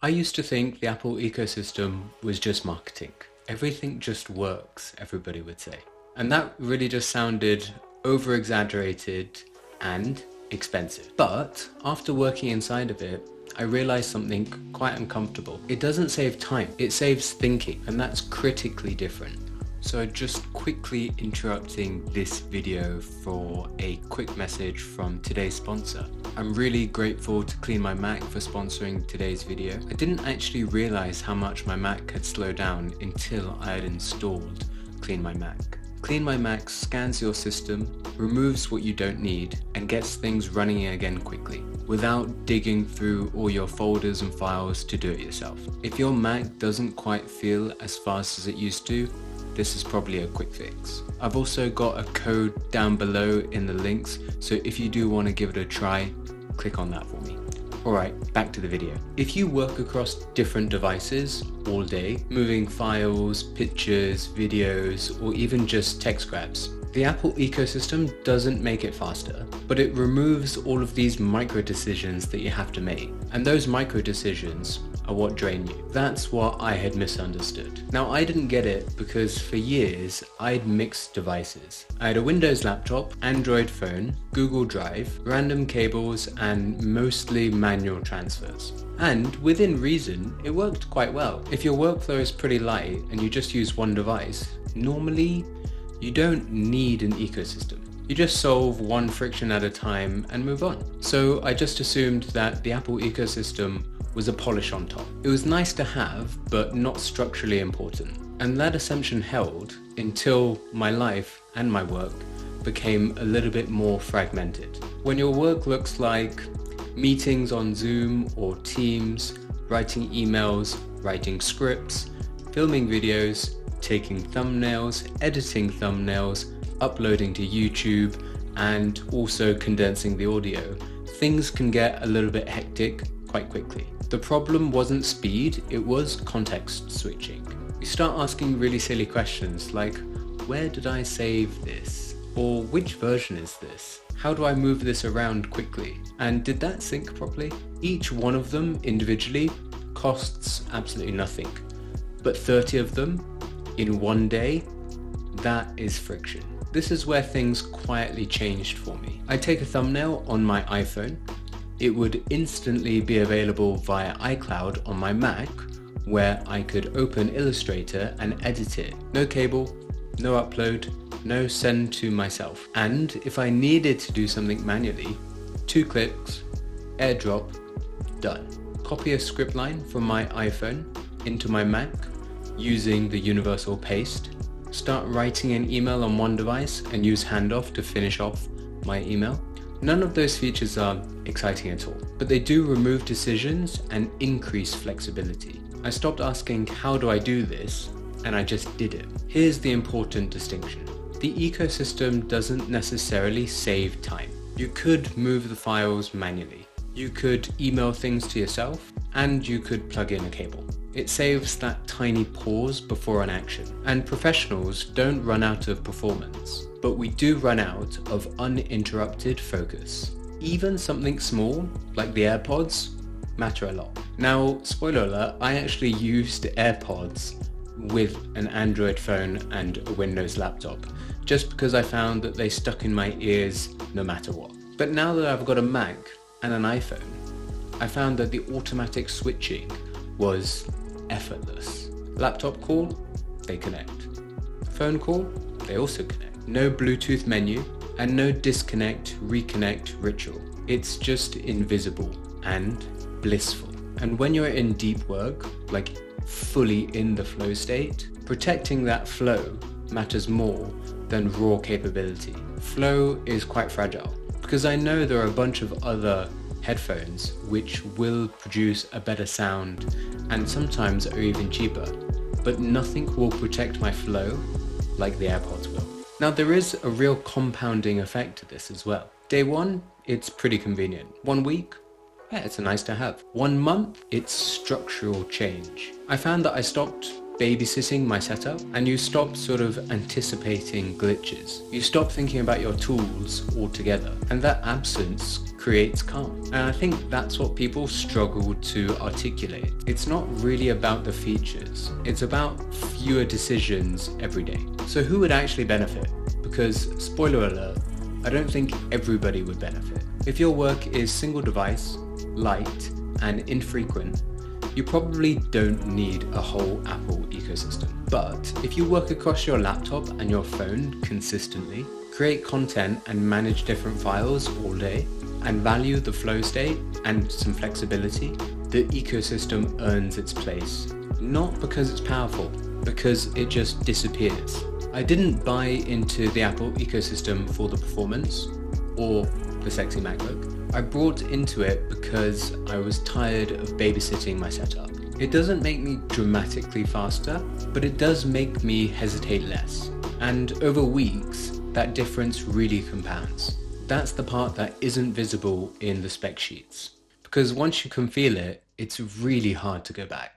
I used to think the Apple ecosystem was just marketing. Everything just works, everybody would say. And that really just sounded over-exaggerated and expensive. But after working inside of it, I realized something quite uncomfortable. It doesn't save time, it saves thinking, and that's critically different. So just quickly interrupting this video for a quick message from today's sponsor. I'm really grateful to Clean My Mac for sponsoring today's video. I didn't actually realize how much my Mac had slowed down until I had installed Clean My Mac. Clean My Mac scans your system, removes what you don't need, and gets things running again quickly, without digging through all your folders and files to do it yourself. If your Mac doesn't quite feel as fast as it used to, this is probably a quick fix. I've also got a code down below in the links, so if you do want to give it a try, click on that for me. Alright, back to the video. If you work across different devices all day, moving files, pictures, videos, or even just text grabs, the Apple ecosystem doesn't make it faster, but it removes all of these micro decisions that you have to make. And those micro decisions are what drain you. That's what I had misunderstood. Now, I didn't get it because for years I'd mixed devices. I had a Windows laptop, Android phone, Google Drive, random cables, and mostly manual transfers. And within reason, it worked quite well. If your workflow is pretty light and you just use one device, normally you don't need an ecosystem. You just solve one friction at a time and move on. So I just assumed that the Apple ecosystem was a polish on top. It was nice to have, but not structurally important. And that assumption held until my life and my work became a little bit more fragmented. When your work looks like meetings on Zoom or Teams, writing emails, writing scripts, filming videos, taking thumbnails, editing thumbnails, uploading to YouTube, and also condensing the audio, things can get a little bit hectic quite quickly. The problem wasn't speed, it was context switching. You start asking really silly questions like, where did I save this? Or which version is this? How do I move this around quickly? And did that sync properly? Each one of them individually costs absolutely nothing, but 30 of them in one day, that is friction. This is where things quietly changed for me. I take a thumbnail on my iPhone, it would instantly be available via iCloud on my Mac, where I could open Illustrator and edit it. No cable, no upload, no send to myself. And if I needed to do something manually, 2 clicks, AirDrop, done. Copy a script line from my iPhone into my Mac using the universal paste, start writing an email on one device and use handoff to finish off my email. None of those features are exciting at all, but they do remove decisions and increase flexibility. I stopped asking, how do I do this? And I just did it. Here's the important distinction. The ecosystem doesn't necessarily save time. You could move the files manually. You could email things to yourself, and you could plug in a cable. It saves that tiny pause before an action. And professionals don't run out of performance, but we do run out of uninterrupted focus. Even something small, like the AirPods, matter a lot. Now, spoiler alert, I actually used AirPods with an Android phone and a Windows laptop, just because I found that they stuck in my ears no matter what. But now that I've got a Mac and an iPhone, I found that the automatic switching was effortless. Laptop call, they connect. Phone call, they also connect. No Bluetooth menu and no disconnect, reconnect ritual. It's just invisible and blissful. And when you're in deep work, like fully in the flow state, protecting that flow matters more than raw capability. Flow is quite fragile because I know there are a bunch of other headphones which will produce a better sound and sometimes are even cheaper, but nothing will protect my flow like the AirPods will. Now, there is a real compounding effect to this as well. Day one, it's pretty convenient. 1 week, yeah, it's a nice to have. 1 month, it's structural change. I found that I stopped babysitting my setup, and you stop sort of anticipating glitches. You stop thinking about your tools altogether, and that absence creates calm. And I think that's what people struggle to articulate. It's not really about the features, it's about fewer decisions every day. So who would actually benefit? Because, spoiler alert, I don't think everybody would benefit. If your work is single device, light, and infrequent, you probably don't need a whole Apple ecosystem. But if you work across your laptop and your phone consistently, create content and manage different files all day, and value the flow state and some flexibility, the ecosystem earns its place. Not because it's powerful, because it just disappears. I didn't buy into the Apple ecosystem for the performance or the sexy MacBook. I brought into it because I was tired of babysitting my setup. It doesn't make me dramatically faster, but it does make me hesitate less. And over weeks, that difference really compounds. That's the part that isn't visible in the spec sheets. Because once you can feel it, it's really hard to go back.